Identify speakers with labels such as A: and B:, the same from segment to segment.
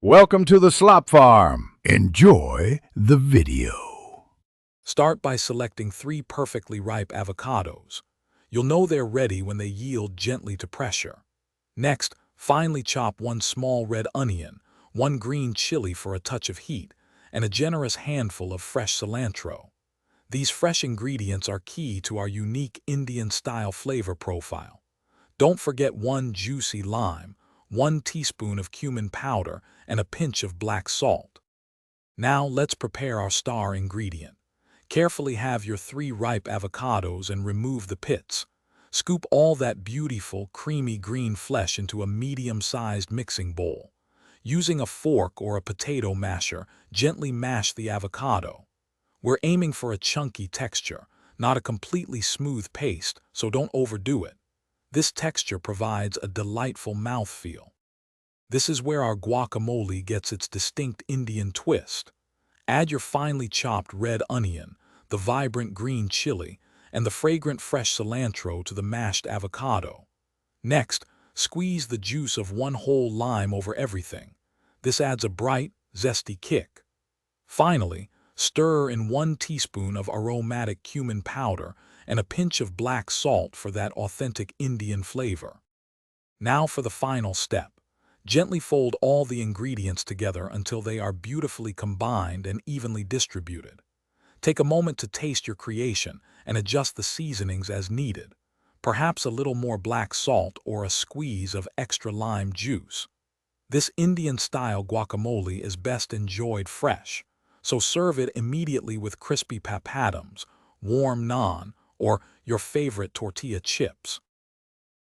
A: Welcome to the Slop Farm. Enjoy the video.
B: Start by selecting 3 perfectly ripe avocados. You'll know they're ready when they yield gently to pressure. Next, finely chop 1 small red onion, 1 green chili for a touch of heat, and a generous handful of fresh cilantro. These fresh ingredients are key to our unique Indian-style flavor profile. Don't forget 1 juicy lime, 1 teaspoon of cumin powder, and a pinch of black salt. Now let's prepare our star ingredient. Carefully have your 3 ripe avocados and remove the pits. Scoop all that beautiful, creamy green flesh into a medium-sized mixing bowl. Using a fork or a potato masher, gently mash the avocado. We're aiming for a chunky texture, not a completely smooth paste, so don't overdo it. This texture provides a delightful mouthfeel. This is where our guacamole gets its distinct Indian twist. Add your finely chopped red onion, the vibrant green chili, and the fragrant fresh cilantro to the mashed avocado. Next, squeeze the juice of 1 whole lime over everything. This adds a bright, zesty kick. Finally, stir in 1 teaspoon of aromatic cumin powder and a pinch of black salt for that authentic Indian flavor. Now for the final step. Gently fold all the ingredients together until they are beautifully combined and evenly distributed. Take a moment to taste your creation and adjust the seasonings as needed. Perhaps a little more black salt or a squeeze of extra lime juice. This Indian-style guacamole is best enjoyed fresh, so serve it immediately with crispy papadums, warm naan, or your favorite tortilla chips.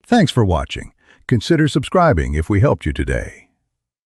A: Thanks for watching. Consider subscribing if we helped you today.